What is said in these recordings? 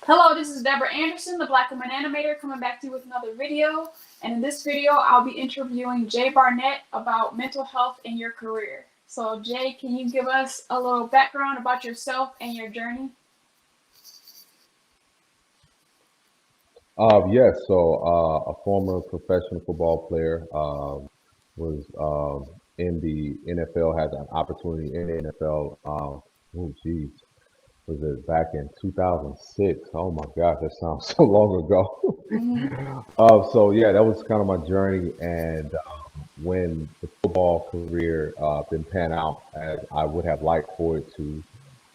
Hello, this is Deborah Anderson, the Black Woman Animator, coming back to you with another video. And in this video, I'll be interviewing Jay Barnett about mental health in your career. So Jay, can you give us a little background about yourself and your journey? Yes, a former professional football player, was in the NFL, had an opportunity in the NFL. Oh, geez, was it back in 2006? Oh my gosh, that sounds so long ago. Mm-hmm. Yeah, that was kind of my journey. And when the football career didn't pan out as I would have liked for it to,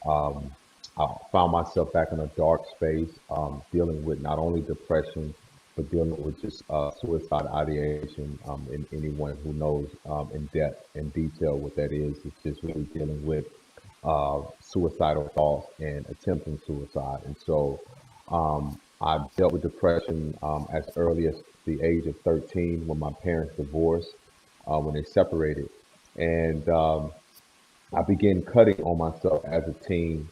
um, I found myself back in a dark space, dealing with not only depression, but dealing with just suicide ideation. And anyone who knows in depth and detail what that is, it's just really dealing with suicidal thoughts and attempting suicide. And so I dealt with depression as early as the age of 13 when my parents divorced, when they separated. And I began cutting on myself as a teen.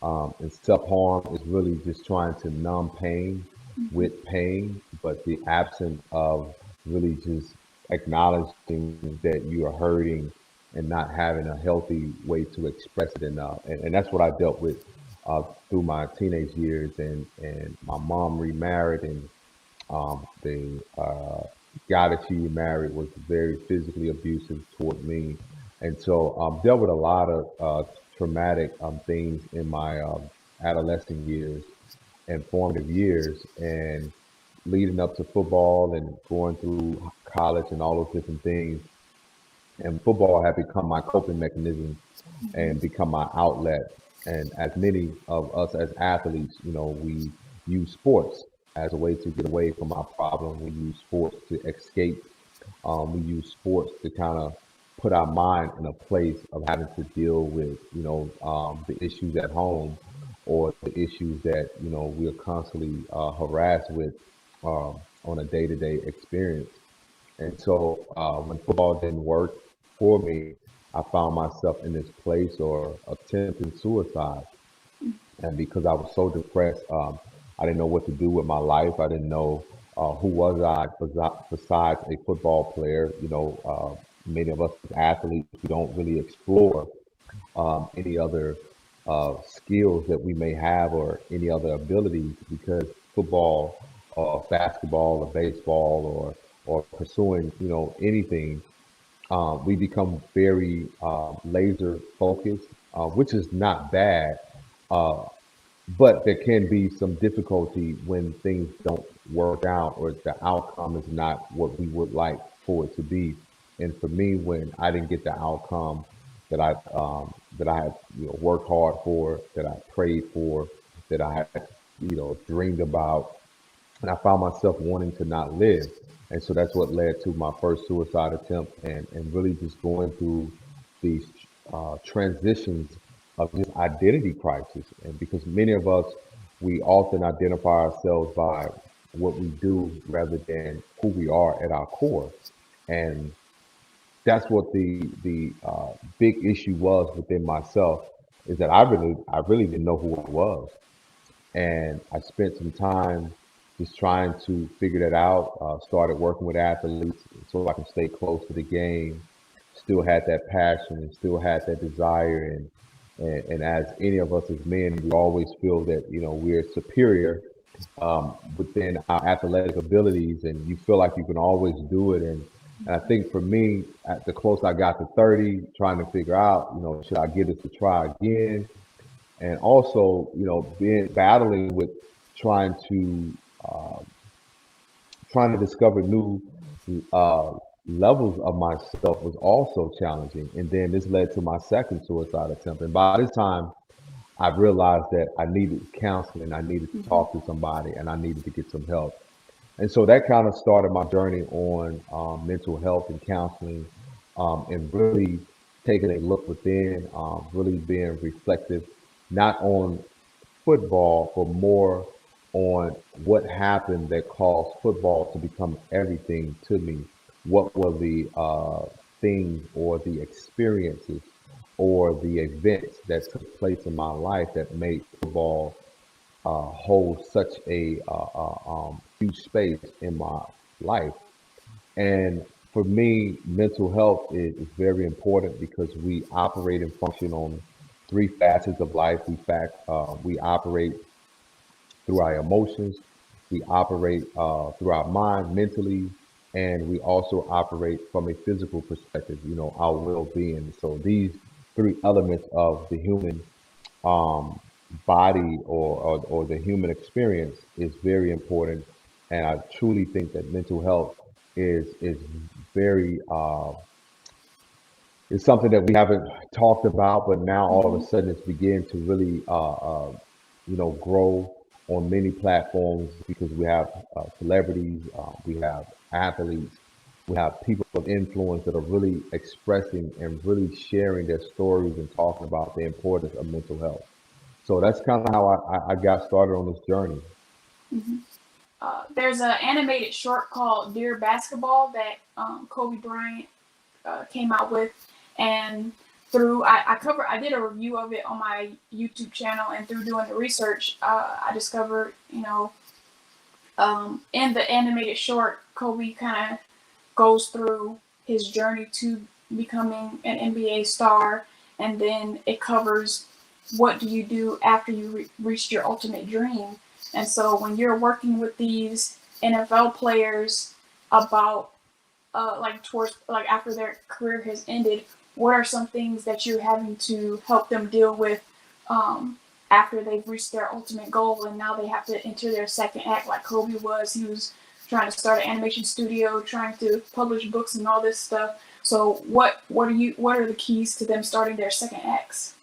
And self-harm is really just trying to numb pain with pain, but the absence of really just acknowledging that you are hurting and not having a healthy way to express it. And that's what I dealt with through my teenage years. And my mom remarried, and the guy that she married was very physically abusive toward me. And so dealt with a lot of traumatic things in my adolescent years and formative years, and leading up to football and going through college and all those different things. And football had become my coping mechanism and become my outlet. And as many of us as athletes, we use sports as a way to get away from our problem. We use sports to escape. We use sports to kind of put our mind in a place of having to deal with, the issues at home, or the issues that, we are constantly harassed with on a day-to-day experience. And so when football didn't work for me, I found myself in this place or attempting suicide. And because I was so depressed, I didn't know what to do with my life. I didn't know who was I besides a football player. Many of us as athletes, we don't really explore any other skills that we may have or any other abilities, because football or basketball or baseball or pursuing anything, we become very laser focused, which is not bad, uh, but there can be some difficulty when things don't work out or the outcome is not what we would like for it to be. And for me, when I didn't get the outcome that I had worked hard for, that I prayed for, that I had dreamed about, and I found myself wanting to not live. And so that's what led to my first suicide attempt, and really just going through these transitions of just identity crisis. And because many of us, we often identify ourselves by what we do rather than who we are at our core. And that's what the big issue was within myself, is that I really didn't know who I was. And I spent some time just trying to figure that out. Started working with athletes so I can stay close to the game. Still had that passion and still had that desire. And as any of us as men, we always feel that we're superior within our athletic abilities, and you feel like you can always do it. And I think for me, at the close I got to 30, trying to figure out, should I give this a try again? And also, being battling with trying to uh, trying to discover new uh, levels of myself was also challenging. And then this led to my second suicide attempt. And by this time, I realized that I needed counseling, I needed to Mm-hmm. talk to somebody, and I needed to get some help. And so that kind of started my journey on mental health and counseling, and really taking a look within, really being reflective, not on football, but more on what happened that caused football to become everything to me. What were the things or the experiences or the events that took place in my life that made football holds such a huge space in my life. And for me, mental health is very important because we operate and function on three facets of life. We operate through our emotions, we operate through our mind mentally, and we also operate from a physical perspective, our well-being. So these three elements of the human um, body or the human experience is very important. And I truly think that mental health is very it's something that we haven't talked about, but now all of Hmm. a sudden it's beginning to really grow on many platforms because we have celebrities, we have athletes, we have people of influence that are really expressing and really sharing their stories and talking about the importance of mental health. So that's kind of how I got started on this journey. Hmm. There's an animated short called Dear Basketball that Kobe Bryant came out with, and I did a review of it on my YouTube channel, and through doing the research, I discovered, in the animated short, Kobe kind of goes through his journey to becoming an NBA star, and then it covers what do you do after you reached your ultimate dream. And so when you're working with these NFL players about like towards like after their career has ended, what are some things that you're having to help them deal with um, after they've reached their ultimate goal and now they have to enter their second act like Kobe was. He was trying to start an animation studio, trying to publish books and all this stuff. So what are the keys to them starting their second acts?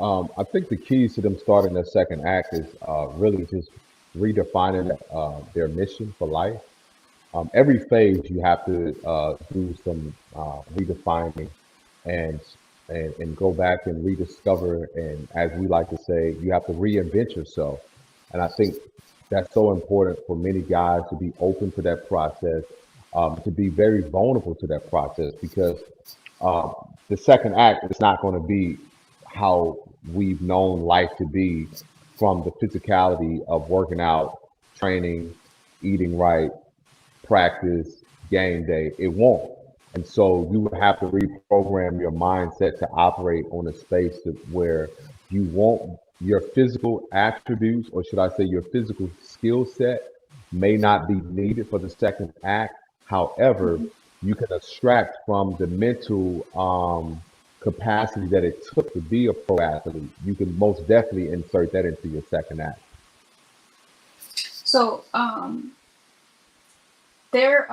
I think the keys to them starting their second act is really just redefining their mission for life. Every phase you have to do some redefining and and go back and rediscover, and as we like to say, you have to reinvent yourself. And I think that's so important for many guys to be open to that process, to be very vulnerable to that process, because uh, the second act is not going to be how we've known life to be from the physicality of working out, training, eating right, practice, game day. It won't. And so you would have to reprogram your mindset to operate on a space where you want your physical attributes, or should I say your physical skill set, may not be needed for the second act. However, Mm-hmm. you can extract from the mental capacity that it took to be a pro athlete. You can most definitely insert that into your second act. So there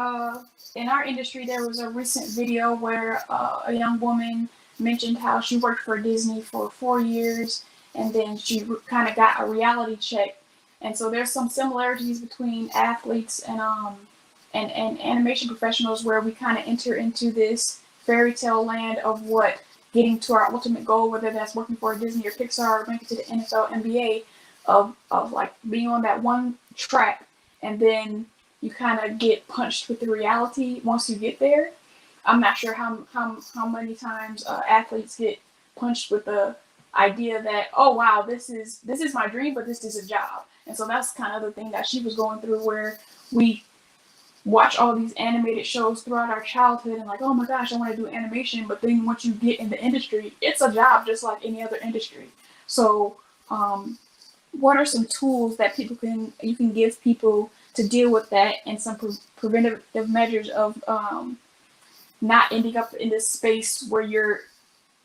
in our industry there was a recent video where a young woman mentioned how she worked for Disney for 4 years and then she kind of got a reality check, and so there's some similarities between athletes and animation professionals where we kind of enter into this fairy tale land of what getting to our ultimate goal, whether that's working for Disney or Pixar or making it to the NFL, NBA, of like being on that one track, and then you kind of get punched with the reality once you get there. I'm not sure how many times athletes get punched with the idea that, oh wow, this is my dream, but this is a job. And so that's kind of the thing that she was going through, where we watch all these animated shows throughout our childhood and like, oh my gosh, I want to do animation, but then once you get in the industry, it's a job just like any other industry. So um, what are some tools that you can give people to deal with that, and some preventative measures of not ending up in this space where you're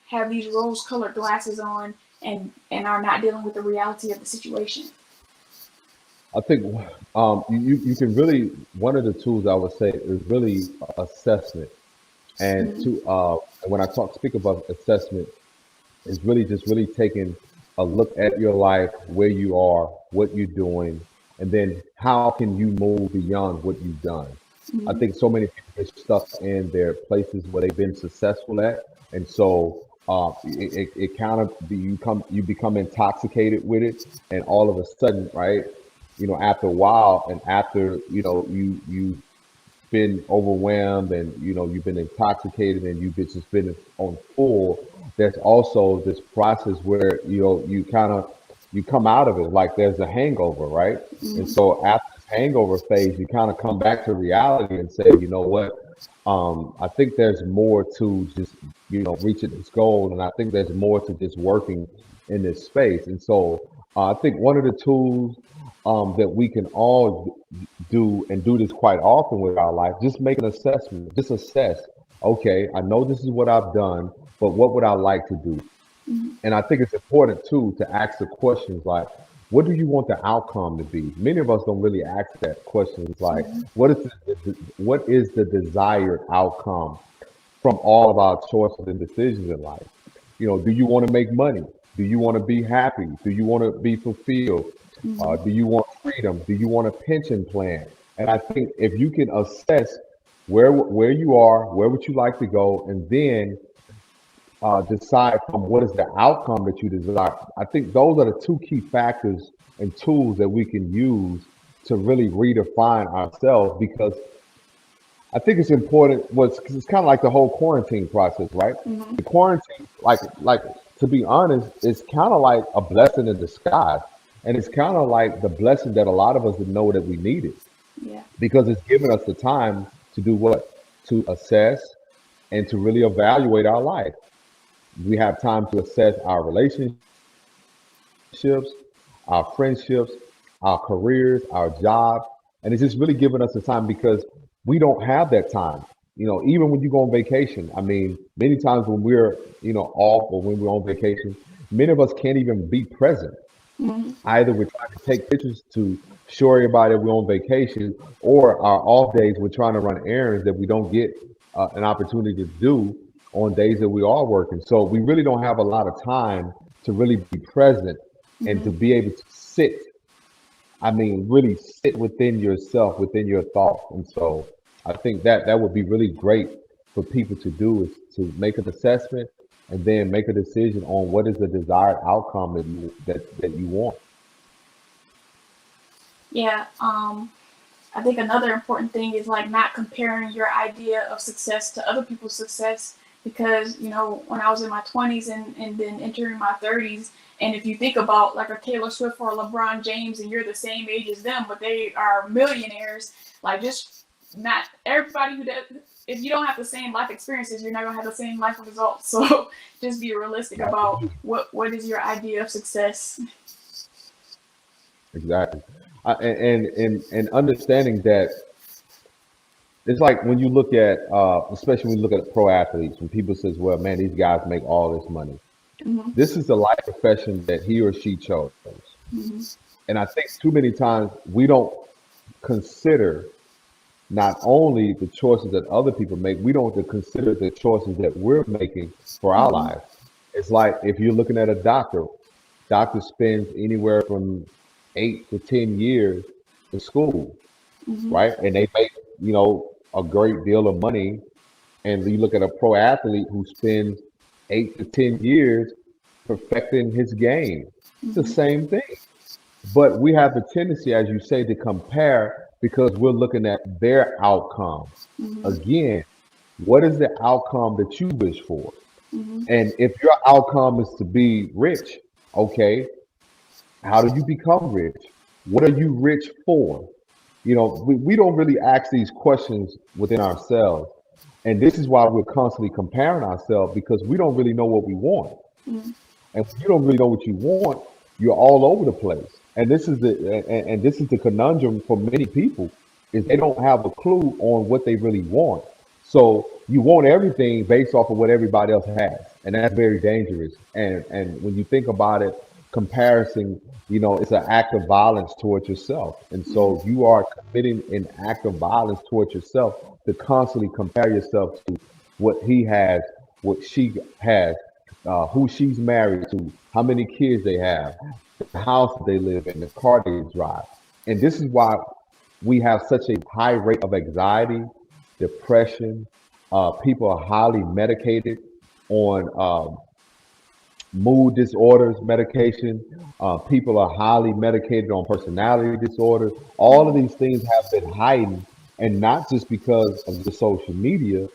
have these rose-colored glasses on and are not dealing with the reality of the situation? I think you can really, one of the tools I would say is really assessment. And Mm-hmm. to when I speak about assessment, is really just really taking a look at your life, where you are, what you're doing, and then how can you move beyond what you've done. I Mm-hmm. think so many people get stuck in their places where they've been successful at, and so it kind of you become intoxicated with it, and all of a sudden, right? After a while, and after you've been overwhelmed, and you've been intoxicated, and just been on full. There's also this process where you kind of you come out of it like there's a hangover, right? And so after this hangover phase, you kind of come back to reality and say, you know what? I think there's more to just, reaching this goal. And I think there's more to just working in this space. And so I think one of the tools that we can all do and do this quite often with our life, just make an assessment, just assess, okay, I know this is what I've done, but what would I like to do? And I think it's important too to ask the questions like, what do you want the outcome to be? Many of us don't really ask that question. It's like, what is the desired outcome from all of our choices and decisions in life? Do you want to make money? Do you want to be happy? Do you want to be fulfilled? Do you want freedom? Do you want a pension plan? And I think if you can assess where you are, where would you like to go, and then decide from what is the outcome that you desire. I think those are the two key factors and tools that we can use to really redefine ourselves, because I think it's important. Cause it's kind of like the whole quarantine process, right? The quarantine, like to be honest, it's kind of like a blessing in disguise, and it's kind of like the blessing that a lot of us didn't know that we needed, because it's given us the time to do what? To assess and to really evaluate our life. We have time to assess our relationships, our friendships, our careers, our jobs. And it's just really giving us the time, because we don't have that time. Even when you go on vacation, I mean, many times when we're, off, or when we're on vacation, many of us can't even be present. Either we're trying to take pictures to show everybody that we're on vacation, or our off days, we're trying to run errands that we don't get an opportunity to do on days that we are working. So we really don't have a lot of time to really be present and to be able to sit. I mean, really sit within yourself, within your thoughts. And so I think that would be really great for people to do, is to make an assessment and then make a decision on what is the desired outcome that you want. Yeah. I think another important thing is like not comparing your idea of success to other people's success, because when I was in my 20s and then entering my 30s, and if you think about like a Taylor Swift or a LeBron James, and you're the same age as them, but they are millionaires, like just not everybody who does. If you don't have the same life experiences, you're not gonna have the same life results. So just be realistic about what is your idea of success. Exactly. And understanding that it's like when you look at, especially when you look at pro athletes, when people says, well, man, these guys make all this money. This is the life profession that he or she chose. And I think too many times we don't consider not only the choices that other people make, we don't consider the choices that we're making for our lives. It's like if you're looking at a doctor spends anywhere from 8 to 10 years in school, right? And they make, a great deal of money. And you look at a pro athlete who spends 8 to 10 years perfecting his game. It's the same thing. But we have the tendency, as you say, to compare, because we're looking at their outcome. Again, what is the outcome that you wish for? And if your outcome is to be rich, okay, how do you become rich? What are you rich for? We don't really ask these questions within ourselves. And this is why we're constantly comparing ourselves, because we don't really know what we want. And if you don't really know what you want, you're all over the place. And this is the conundrum for many people, is they don't have a clue on what they really want. So you want everything based off of what everybody else has, and that's very dangerous. And when you think about it, comparison, it's an act of violence towards yourself. And so you are committing an act of violence towards yourself to constantly compare yourself to what he has, what she has, who she's married to, how many kids they have, the house they live in, the car they drive. And this is why we have such a high rate of anxiety, depression. People are highly medicated on mood disorders medication. People are highly medicated on personality disorders. All of these things have been heightened, and not just because of the social media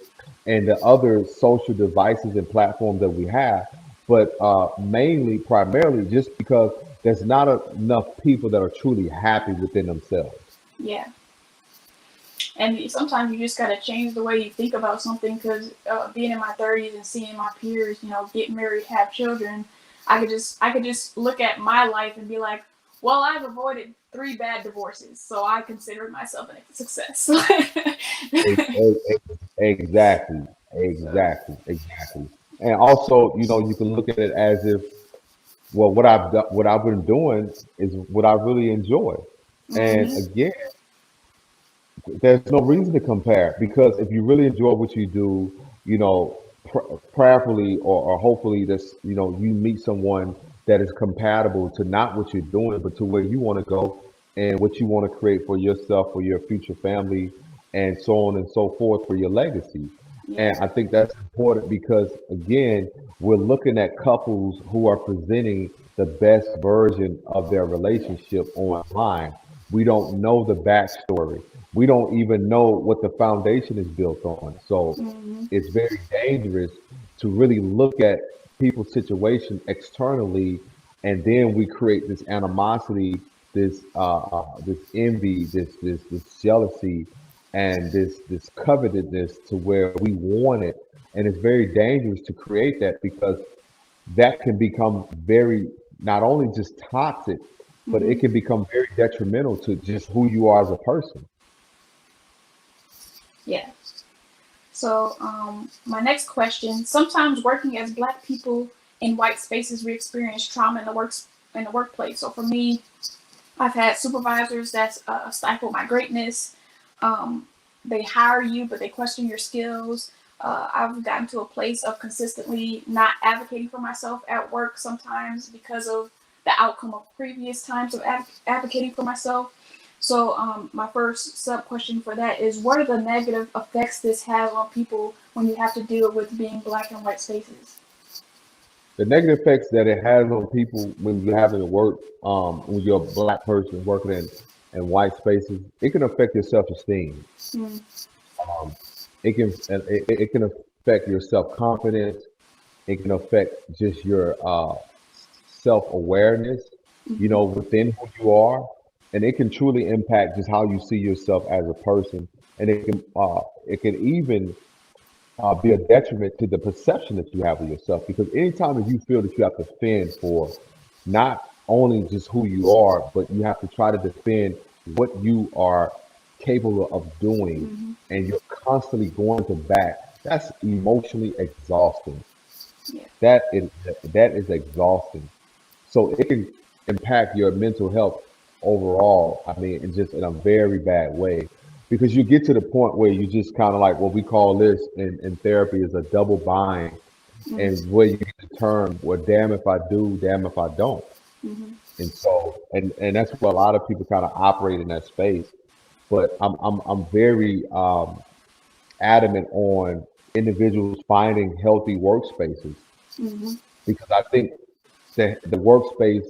and the other social devices and platforms that we have, but primarily just because there's not enough people that are truly happy within themselves. Yeah. And sometimes you just gotta change the way you think about something. Because being in my 30s and seeing my peers, get married, have children, I could just look at my life and be like, well, I've avoided 3 bad divorces, so I consider myself a success. E- e- Exactly, So, exactly. And also, you can look at it as if, well, what I've been doing is what I really enjoy. And hmm again, there's no reason to compare because if you really enjoy what you do, prayerfully or hopefully this, you meet someone that is compatible to not what you're doing, but to where you want to go and what you want to create for yourself, for your future family, and so on and so forth for your legacy. yeah. And I think that's important because again, we're looking at couples who are presenting the best version of their Yeah. relationship online. We don't know the backstory. We don't even know what the foundation is built on. So hmm it's very dangerous to really look at people's situation externally, and then we create this animosity, this envy, this jealousy, and this covetedness to where we want it. And it's very dangerous to create that because that can become very not only just toxic, but hmm it can become very detrimental to just who you are as a person. Yeah. So, my next question: sometimes working as Black people in white spaces, we experience trauma in the workplace. So, for me, I've had supervisors that stifle my greatness. Um, they hire you, but they question your skills. I've gotten to a place of consistently not advocating for myself at work sometimes because of the outcome of previous times of advocating for myself. So, my first sub question for that is: what are the negative effects this has on people when you have to deal with being Black in white spaces? The negative effects that it has on people when you're having to work, when you're a black person working in white spaces, it can affect your self-esteem. Mm, Um, it can affect your self-confidence. It can affect just your self-awareness, hmm within who you are, and it can truly impact just how you see yourself as a person. And it can even be a detriment to the perception that you have of yourself. Because anytime that you feel that you have to fend for not only just who you are, but you have to try to defend what you are capable of doing, hmm and you're constantly going to bat, that's emotionally exhausting. Yeah. That is that is exhausting. So it can impact your mental health overall. I mean, in just in a very bad way, because you get to the point where you just kind of like what we call this in therapy is a double bind, hmm and where you get the term, well, damn if I do, damn if I don't. hmm And so, and that's where a lot of people kind of operate in that space. But I'm very adamant on individuals finding healthy workspaces hmm because I think that the workspace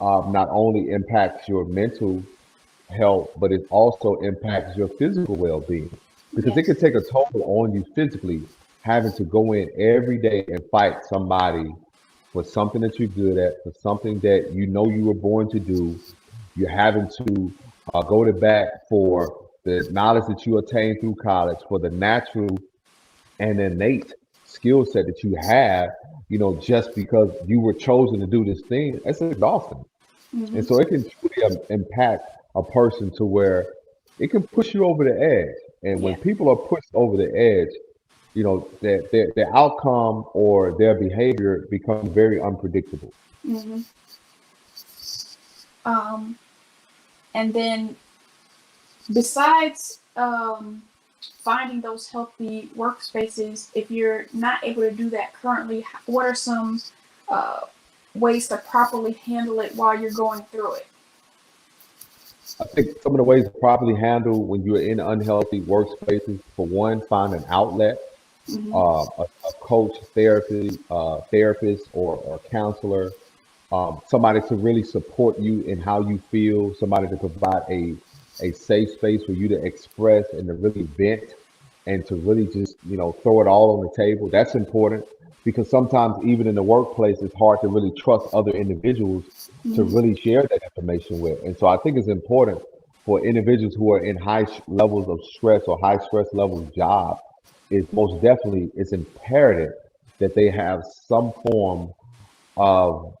not only impacts your mental health, but it also impacts your physical well-being because it can Yes. take a toll on you physically, having to go in every day and fight somebody for something that you're good at, for something that you know you were born to do. You're having to go to bat for the knowledge that you attained through college, for the natural and innate skill set that you have, just because you were chosen to do this thing. It's exhausting. And hmm so it can truly impact a person to where it can push you over the edge. And when Yeah. people are pushed over the edge, their outcome or their behavior becomes very unpredictable. hmm Um, and then besides finding those healthy workspaces, if you're not able to do that currently, what are some uh, ways to properly handle it while you're going through it? I think some of the ways to properly handle when you're in unhealthy workspaces, for one, find an outlet, hmm a coach, therapist, or counselor, somebody to really support you in how you feel, somebody to provide a safe space for you to express and to really vent and to really just throw it all on the table. That's important because sometimes even in the workplace, it's hard to really trust other individuals to Mhm. really share that information with. And so I think it's important for individuals who are in levels of stress or high stress levels job, is most definitely it's imperative that they have some form of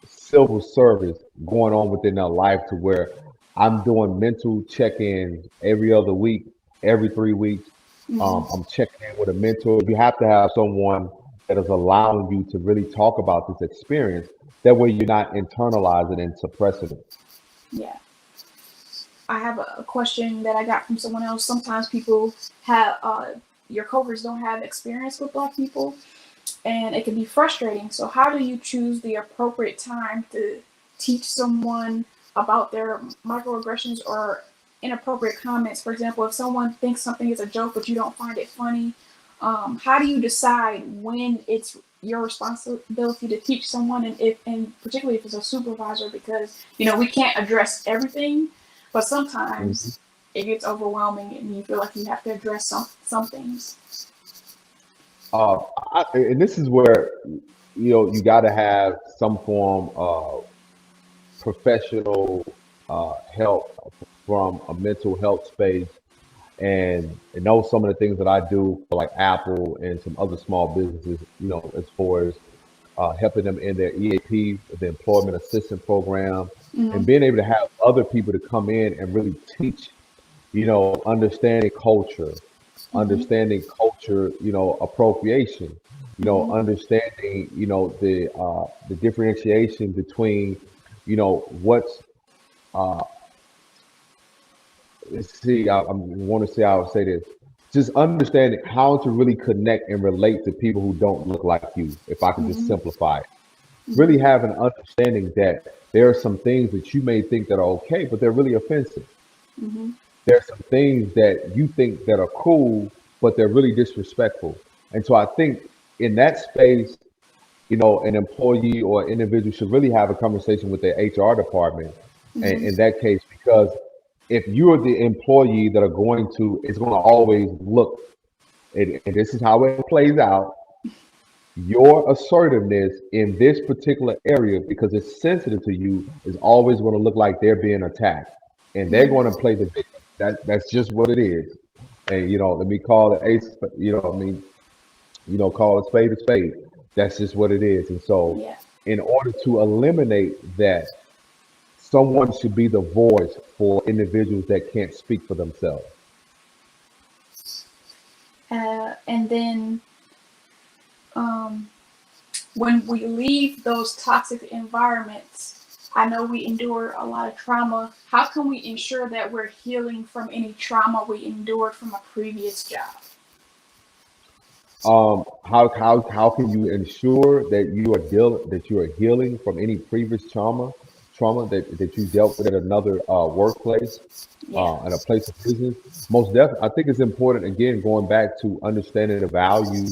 civil service going on within their life to where I'm doing mental check-ins every other week, every 3 weeks. Mhm. I'm checking in with a mentor. You have to have someone that is allowing you to really talk about this experience. That way you're not internalizing and suppressing it. Yeah. I have a question that I got from someone else. Sometimes people have your coworkers don't have experience with Black people, and it can be frustrating. So, how do you choose the appropriate time to teach someone about their microaggressions or inappropriate comments? For example, if someone thinks something is a joke but you don't find it funny, how do you decide when it's your responsibility to teach someone, and particularly if it's a supervisor, because we can't address everything, but Mhm. sometimes it gets overwhelming and you feel like you have to address some things. Uh, and this is where you got to have some form of professional help from a mental health space, and know some of the things that I do for like Apple and some other small businesses, as far as helping them in their EAP, the Employment Assistance Program, Mm-hmm. and being able to have other people to come in and really teach, Mm-hmm. understanding culture, appropriation, Mm-hmm. understanding, the differentiation between, what's uh, let's see, I want to see how I would say this. Just understanding how to really connect and relate to people who don't look like you, if I could just Mm-hmm. simplify it. Mm-hmm. Really have an understanding that there are some things that you may think that are okay, but they're really offensive. Mm-hmm. There are some things that you think that are cool, but they're really disrespectful. And so I think in that space, an employee or individual should really have a conversation with their HR department Mm-hmm. in that case, because if you're the employee that are going to, it's going to always look, and this is how it plays out, your assertiveness in this particular area, because it's sensitive to you, is always going to look like they're being attacked. And they're Mm-hmm. going to play the victim. That's just what it is. And, let me call it ace, I mean, call a spade a spade. That's just what it is. And so, Yeah. in order to eliminate that, someone should be the voice for individuals that can't speak for themselves. And then um, when we leave those toxic environments, I know we endure a lot of trauma. How can we ensure that we're healing from any trauma we endured from a previous job? How can you ensure that you are healing from any previous trauma that you dealt with at another workplace, Yeah. and a place of business? Most definitely, I think it's important, again, going back to understanding the value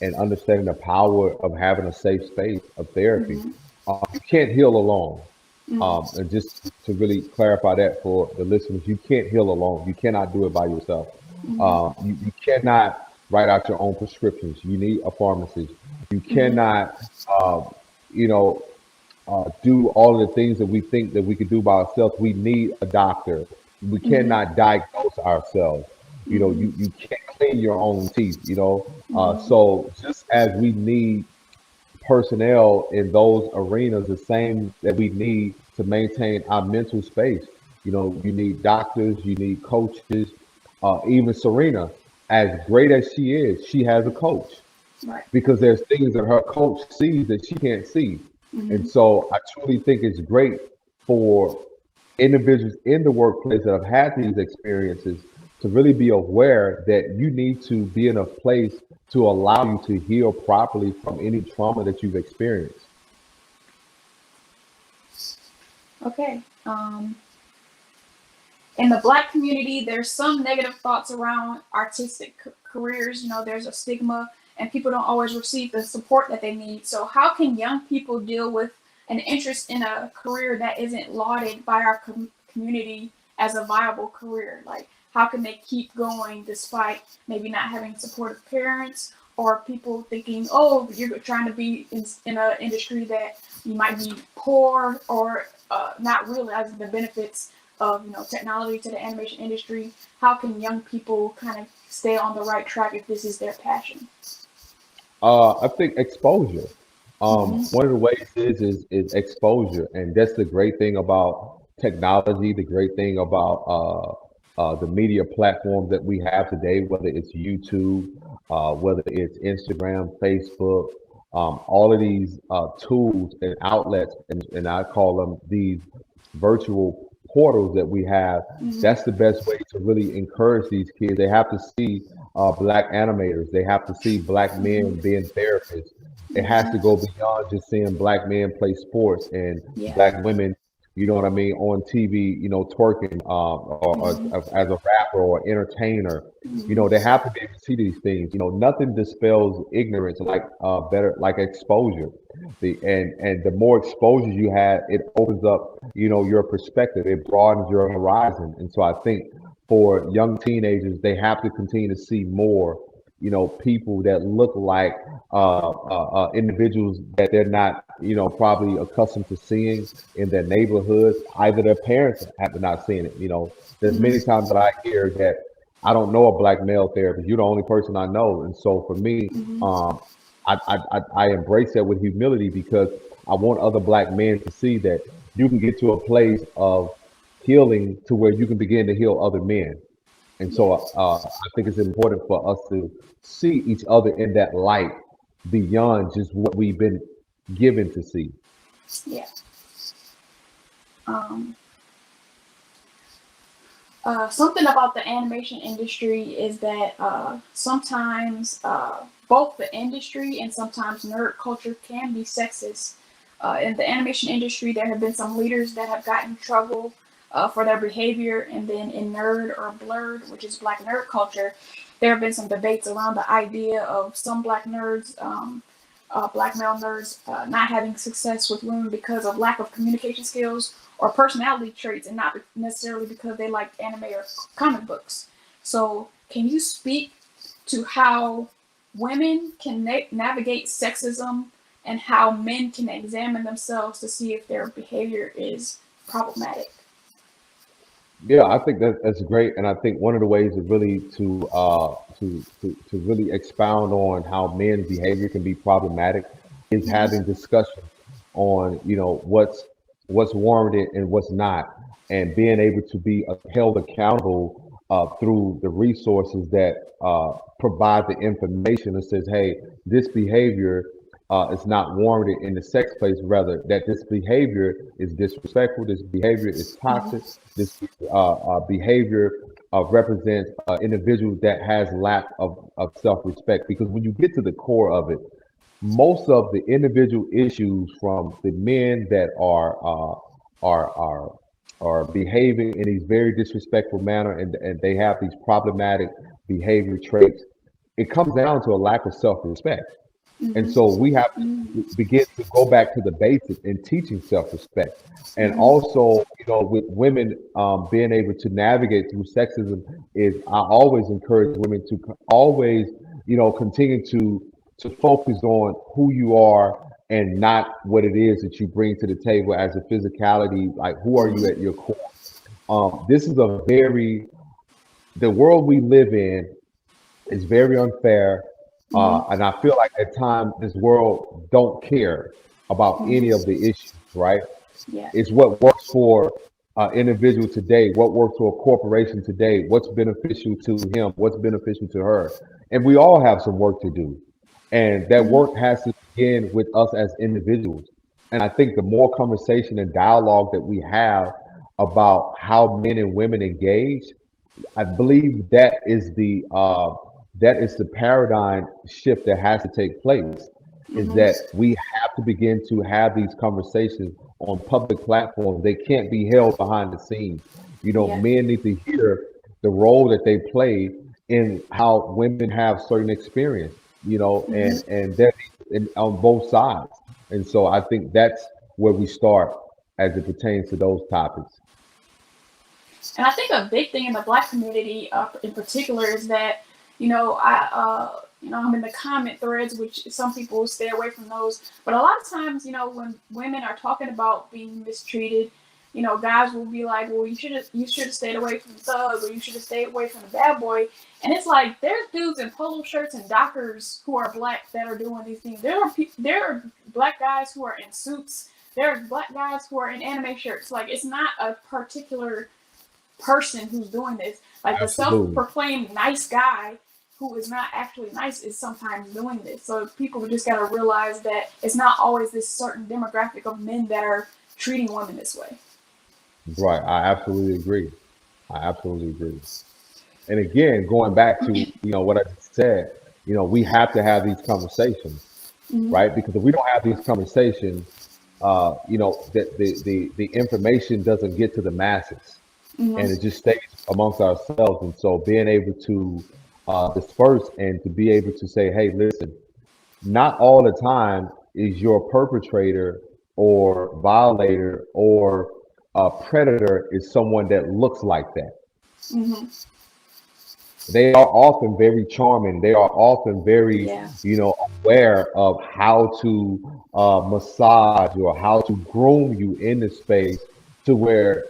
and understanding the power of having a safe space of therapy. Mm-hmm. You can't heal alone. Mm-hmm. And just to really clarify that for the listeners, you can't heal alone. You cannot do it by yourself. Mm-hmm. You cannot write out your own prescriptions. You need a pharmacist. You Mm-hmm. cannot, uh, you know, do all of the things that we think that we could do by ourselves. We need a doctor. We Mm-hmm. cannot diagnose ourselves. Mm-hmm. You can't clean your own teeth. Mm-hmm. So just as we need personnel in those arenas, the same that we need to maintain our mental space. You need doctors, you need coaches. Even Serena, as great as she has a coach, Right. because there's things that her coach sees that she can't see. And Mm-hmm. so I truly think it's great for individuals in the workplace that have had these experiences to really be aware that you need to be in a place to allow you to heal properly from any trauma that you've experienced. Okay. In the Black community, there's some negative thoughts around artistic careers. There's a stigma, and people don't always receive the support that they need. So, how can young people deal with an interest in a career that isn't lauded by our community as a viable career? Like, how can they keep going despite maybe not having supportive parents or people thinking, oh, you're trying to be in an industry that you might be poor, or not realizing the benefits of technology to the animation industry? How can young people kind of stay on the right track if this is their passion? I think exposure. Mm-hmm. One of the ways is exposure, and that's the great thing about technology. The great thing about the media platforms that we have today, whether it's YouTube, whether it's Instagram, Facebook, all of these tools and outlets, and I call them these virtual portals that we have. Mm-hmm. That's the best way to really encourage these kids. They have to see black animators. They have to see black Mm-hmm. men being therapists. It has Mm-hmm. to go beyond just seeing black men play sports and Yeah. black women, you know what I mean, on TV, twerking, Mm-hmm. or as a rapper or entertainer. Mm-hmm. They have to be able to see these things. Nothing dispels ignorance like better like exposure. And the more exposure you have, it opens up, your perspective. It broadens your horizon. And so I think for young teenagers, they have to continue to see more, people that look like individuals that they're not, probably accustomed to seeing in their neighborhoods. Either their parents have not seen it. There's Mm-hmm. many times that I hear that I don't know a black male therapist. You're the only person I know. And so for me, Mm-hmm. I embrace that with humility because I want other black men to see that you can get to a place of healing to where you can begin to heal other men. And so Yes. I think it's important for us to see each other in that light beyond just what we've been given to see. Yeah. Um, Something about the animation industry is that sometimes both the industry and sometimes nerd culture can be sexist. In the animation industry, there have been some leaders that have gotten in trouble for their behavior, and then in nerd or blurred, which is black nerd culture, there have been some debates around the idea of some black nerds, black male nerds, not having success with women because of lack of communication skills or personality traits, and not necessarily because they like anime or comic books. So, can you speak to how women can navigate sexism, and how men can examine themselves to see if their behavior is problematic? Yeah, I think that's great, and I think one of the ways is really to really expound on how men's behavior can be problematic is Mm-hmm. having discussions on what's warranted and what's not, and being able to be held accountable through the resources that provide the information that says, hey, this behavior is not warranted in the sex place, rather that this behavior is disrespectful, this behavior is toxic, Mm-hmm. this behavior represents an individual that has lack of self-respect. Because when you get to the core of it, most of the individual issues from the men that are are are behaving in these very disrespectful manner, and they have these problematic behavior traits, it comes down to a lack of self-respect. And Mm-hmm. so we have to Mm-hmm. begin to go back to the basics in teaching self-respect. And Mm-hmm. also, with women being able to navigate through sexism, is I always encourage women to always, continue to focus on who you are and not what it is that you bring to the table as a physicality. Like, who are you Mm-hmm. at your core? This is the world we live in is very unfair. Mm-hmm. And I feel like at times this world don't care about any of Mm-hmm. the issues, right? Yeah. It's what works for individual today, what works for a corporation today, what's beneficial to him, what's beneficial to her. And we all have some work to do. And that Mm-hmm. work has to begin with us as individuals. And I think the more conversation and dialogue that we have about how men and women engage, I believe that is the paradigm shift that has to take place. Is Mm-hmm. that we have to begin to have these conversations on public platforms. They can't be held behind the scenes. Yeah. Men need to hear the role that they play in how women have certain experience. Mm-hmm. And that on both sides. And so I think that's where we start as it pertains to those topics. And I think a big thing in the black community, in particular, is that I I'm in the comment threads, which some people stay away from those. But a lot of times, when women are talking about being mistreated, guys will be like, well, you should have stayed away from the thug, or you should have stayed away from the bad boy. And it's like, there's dudes in polo shirts and Dockers who are black that are doing these things. There are black guys who are in suits. There are black guys who are in anime shirts. Like, it's not a particular person who's doing this. Like, the Absolutely. self-proclaimed nice guy who is not actually nice is sometimes doing this. So people just got to realize that it's not always this certain demographic of men that are treating women this way. Right. I absolutely agree. I absolutely agree. And again, going back to, what I just said, we have to have these conversations, Mhm. right? Because if we don't have these conversations, that the information doesn't get to the masses, and Mhm. it just stays amongst ourselves. And so being able to disperse and to be able to say, hey, listen, not all the time is your perpetrator or violator or predator is someone that looks like that. Mhm. They are often very charming. They are often very, Yeah. aware of how to massage or how to groom you in the space to where,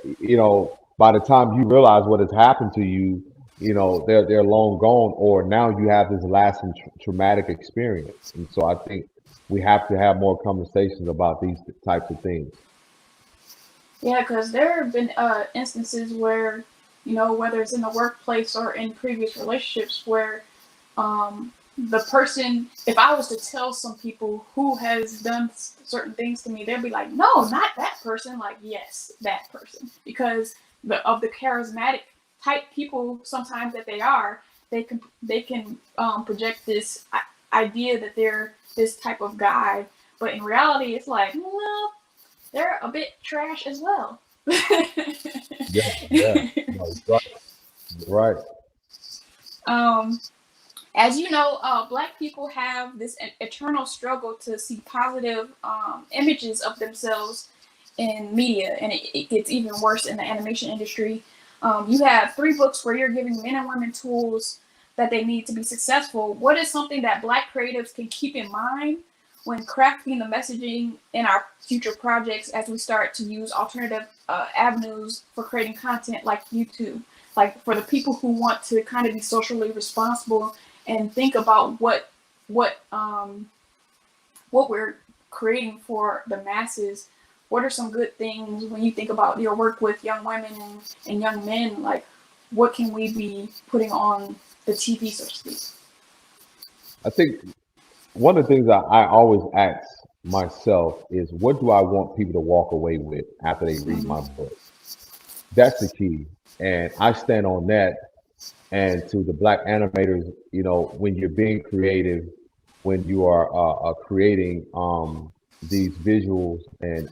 by the time you realize what has happened to you, they're long gone, or now you have this lasting traumatic experience. And so I think we have to have more conversations about these types of things. Yeah, because there have been instances where, whether it's in the workplace or in previous relationships, where the person, if I was to tell some people who has done certain things to me, they'd be like, no, not that person. Like, yes, that person. Because of the charismatic type people sometimes that they are, they can project this idea that they're this type of guy. But in reality, it's like, well, they're a bit trash as well. Yeah, yeah. No, right, right. um, as you know, Black people have this eternal struggle to see positive images of themselves in media, and it gets even worse in the animation industry. You have 3 books where you're giving men and women tools that they need to be successful. What is something that Black creatives can keep in mind when crafting the messaging in our future projects as we start to use alternative avenues for creating content like YouTube? Like, for the people who want to kind of be socially responsible and think about what we're creating for the masses. What are some good things when you think about your work with young women and young men? Like, what can we be putting on the TV, so to speak? I think one of the things I always ask myself is, what do I want people to walk away with after they read my Mm-hmm. book? That's the key. And I stand on that. And to the Black animators, when you're being creative, when you are creating these visuals and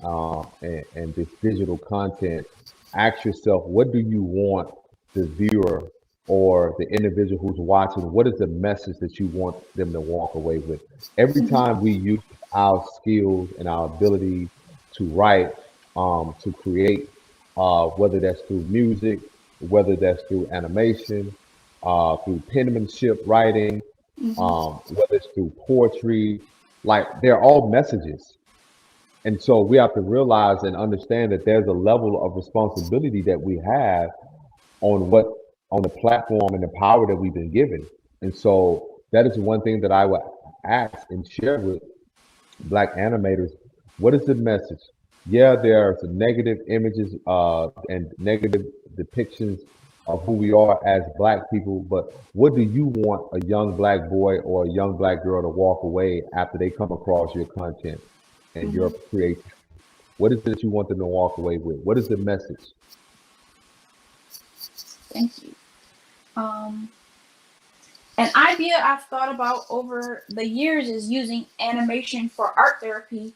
this digital content, ask yourself, what do you want the viewer or the individual who's watching? What is the message that you want them to walk away with? Every Mm-hmm. time we use our skills and our ability to write, to create, whether that's through music, whether that's through animation, through penmanship writing, Mm-hmm. whether it's through poetry, like they're all messages. And so we have to realize and understand that there's a level of responsibility that we have on what on the platform and the power that we've been given. And so that is one thing that I would ask and share with Black animators. What is the message? Yeah, there are some negative images and negative depictions of who we are as Black people, but what do you want a young Black boy or a young Black girl to walk away after they come across your content and Mm-hmm. your creativity? What is it that you want them to walk away with? What is the message? Thank you. Um, an idea I've thought about over the years is using animation for art therapy,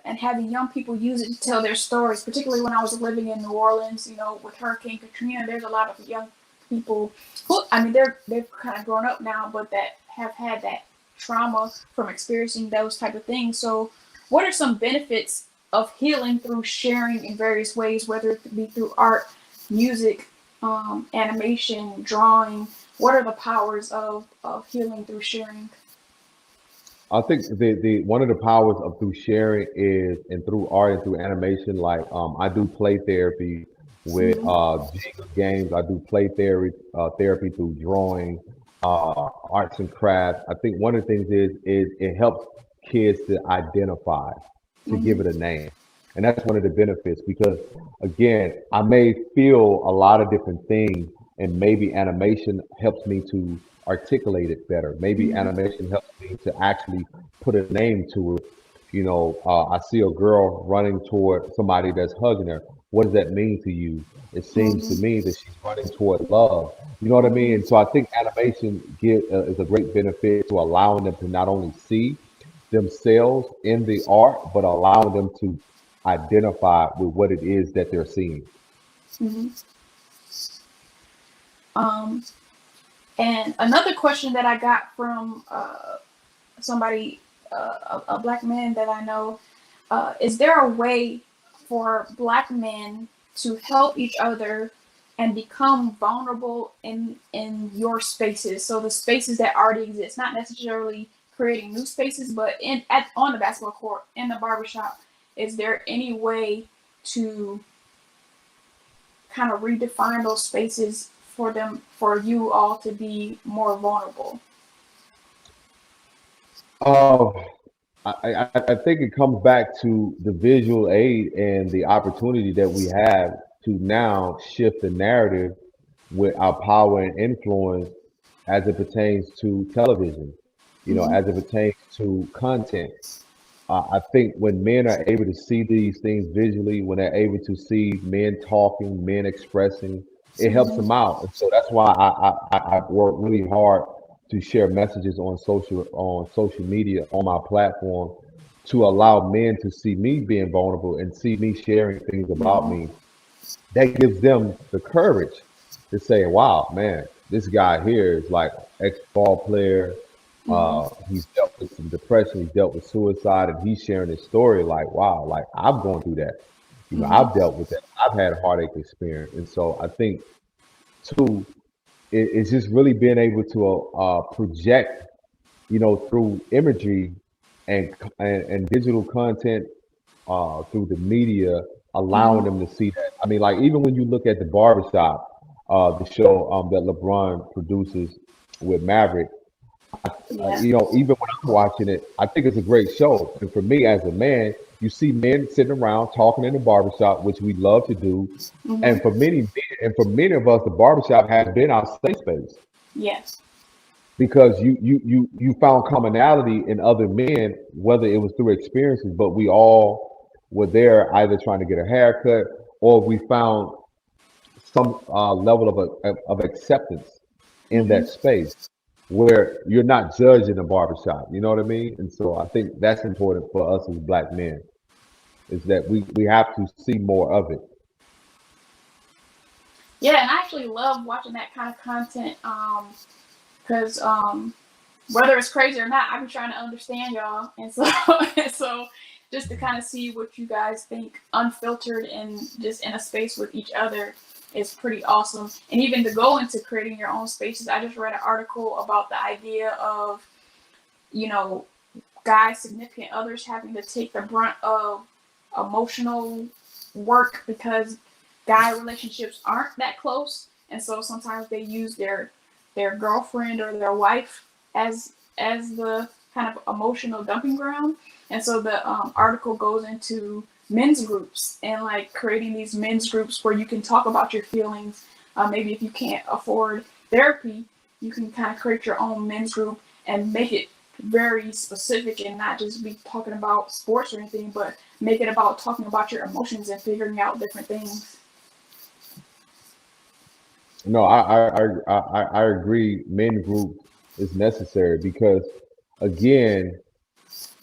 and having young people use it to tell their stories. Particularly when I was living in New Orleans, with Hurricane Katrina, there's a lot of young people who, I mean, they've kind of grown up now, but that have had that trauma from experiencing those type of things. So, what are some benefits of healing through sharing in various ways, whether it be through art, music, animation, drawing? What are the powers of healing through sharing? I think the one of the powers of through sharing is and through art and through animation. Like I do play therapy with Hmm. Jenga games. I do play therapy through drawing, arts and crafts. I think one of the things is it helps kids to identify, to give Hmm. it a name, and that's one of the benefits because again, I may feel a lot of different things, and maybe animation helps me to articulate it better. Maybe Hmm. animation helps me to actually put a name to it. I see a girl running toward somebody that's hugging her. What does that mean to you? It seems to Hmm. me that she's running toward love. You know what I mean? Hmm. And so I think animation is a great benefit to allowing them to not only see themselves in the art, but allowing them to identify with what it is that they're seeing. Hmm. Um, and another question that I got from somebody, a black man that I know, is there a way for black men to help each other and become vulnerable in your spaces? So the spaces that already exist, not necessarily creating new spaces, but on the basketball court, in the barbershop. Is there any way to kind of redefine those spaces for them, for you all to be more vulnerable? Uh, I think it comes back to the visual aid and the opportunity that we have to now shift the narrative with our power and influence as it pertains to television, Hmm. as it pertains to content. I think when men are able to see these things visually, when they're able to see men talking, men expressing, it helps Hmm. them out. And so that's why I work really hard to share messages on social media on my platform to allow men to see me being vulnerable and see me sharing things about Hmm. me. That gives them the courage to say, "Wow, man, this guy here is like ex-ball player. Hmm. He's dealt with some depression. He's dealt with suicide, and he's sharing his story. Like, wow, like I've gone through that. Hmm. I've dealt with that. I've had a heartache experience, and so I think too, it's just really being able to project, through imagery and digital content through the media, allowing Hmm. them to see that. I mean, like even when you look at the barbershop, the show that LeBron produces with Maverick, Yeah. even when I'm watching it, I think it's a great show. And for me as a man, you see men sitting around talking in the barbershop, which we love to do. Hmm. And for many of us, the barbershop has been our safe space Yes. because you found commonality in other men, whether it was through experiences, but we all were there either trying to get a haircut or we found some level of acceptance in Hmm. that space where you're not judged in a barbershop. You know what I mean? And so I think that's important for us as black men is that we have to see more of it. Yeah, and I actually love watching that kind of content. Because whether it's crazy or not, I've been trying to understand y'all, and so and so just to kind of see what you guys think unfiltered and just in a space with each other is pretty awesome. And even to go into creating your own spaces, I just read an article about the idea of, you know, guys, significant others having to take the brunt of emotional work because guy relationships aren't that close, and so sometimes they use their girlfriend or their wife as the kind of emotional dumping ground. And so the article goes into men's groups and like creating these men's groups where you can talk about your feelings. Maybe if you can't afford therapy, you can kind of create your own men's group and make it very specific and not just be talking about sports or anything, but make it about talking about your emotions and figuring out different things. No, I agree. Men group is necessary because again,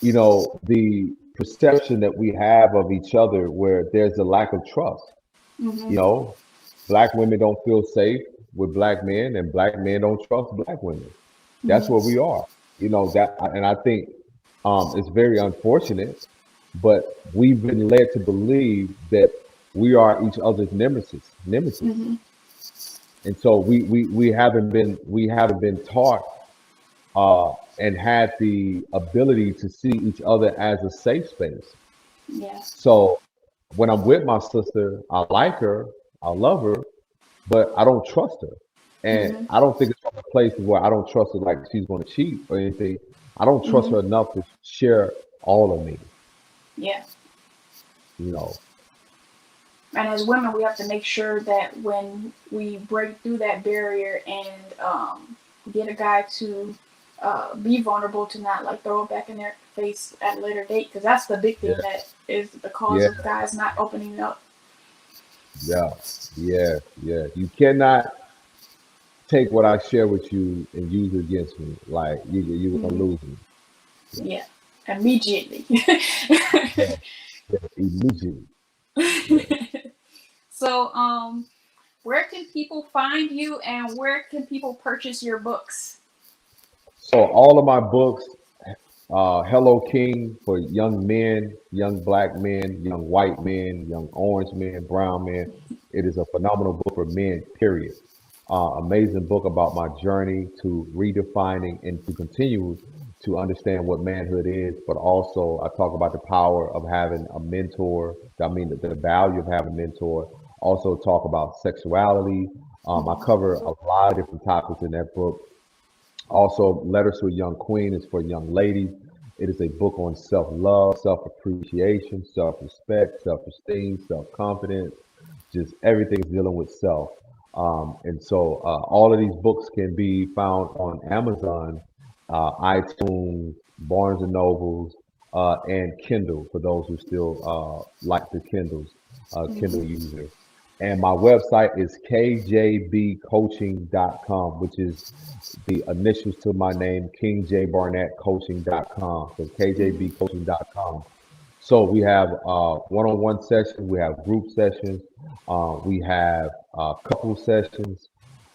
the perception that we have of each other where there's a lack of trust. Hmm. You know, black women don't feel safe with black men, and black men don't trust black women. That's where Hmm. we are. And I think it's very unfortunate, but we've been led to believe that we are each other's nemesis. Hmm. And so we haven't been taught and had the ability to see each other as a safe space. Yeah. So when I'm with my sister, I like her, I love her, but I don't trust her. And Mm-hmm. I don't think it's from a place where I don't trust her like she's going to cheat or anything. I don't trust Mm-hmm. her enough to share all of me, Yeah. you know. And as women, we have to make sure that when we break through that barrier and get a guy to be vulnerable, to not like throw it back in their face at a later date, because that's the big thing Yeah, that is the cause yeah, of guys not opening up. yeah, yeah, yeah. You cannot take what I share with you and use it against me. Like you're gonna Hmm. lose me. Yeah, Yeah, immediately. yeah, yeah, immediately. Yeah. So, where can people find you, and where can people purchase your books? So all of my books, Hello King for young men, young black men, young white men, young orange men, brown men. It is a phenomenal book for men, period. Amazing book about my journey to redefining and to continue to understand what manhood is, but also I talk about the power of having a mentor. I mean, the value of having a mentor. Also talk about sexuality. I cover a lot of different topics in that book. Also, Letters to a Young Queen is for young ladies. It is a book on self love, self appreciation, self respect, self esteem, self confidence, just everything dealing with self. And so, all of these books can be found on Amazon, iTunes, Barnes and Nobles, and Kindle for those who still like the Kindle Mm-hmm. user. And my website is kjbcoaching.com, which is the initials to my name, King J Barnett Coaching.com. So Mm-hmm. kjbcoaching.com. So we have one-on-one sessions, we have group sessions, we have couple sessions.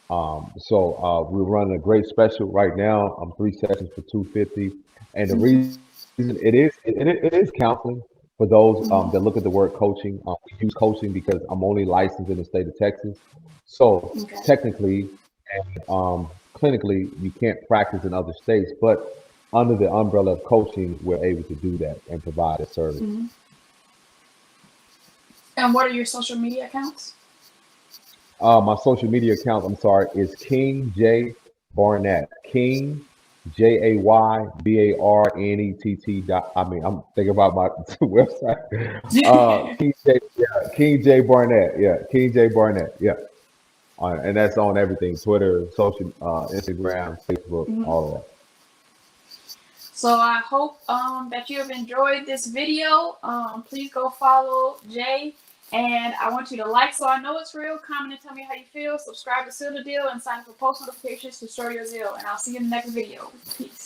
We're running a great special right now. 3 sessions for 250, and the Mm-hmm. reason it is counseling for those Mm-hmm. that look at the word coaching. We use coaching because I'm only licensed in the state of Texas. So Okay. technically and clinically, you can't practice in other states, but under the umbrella of coaching, we're able to do that and provide a service. Mm-hmm. And what are your social media accounts? My social media account, I'm sorry, is King J Barnett. King JayBarnett. I'm thinking about my website. King J, yeah, King J Barnett. Yeah, King J Barnett. Yeah, and that's on everything: Twitter, social, Instagram, Facebook, Mhm. all of that. So I hope that you have enjoyed this video. Please go follow Jay. And I want you to like so I know it's real, comment and tell me how you feel, subscribe to Seal the Deal, and sign up for post notifications to store your zeal. And I'll see you in the next video. Peace.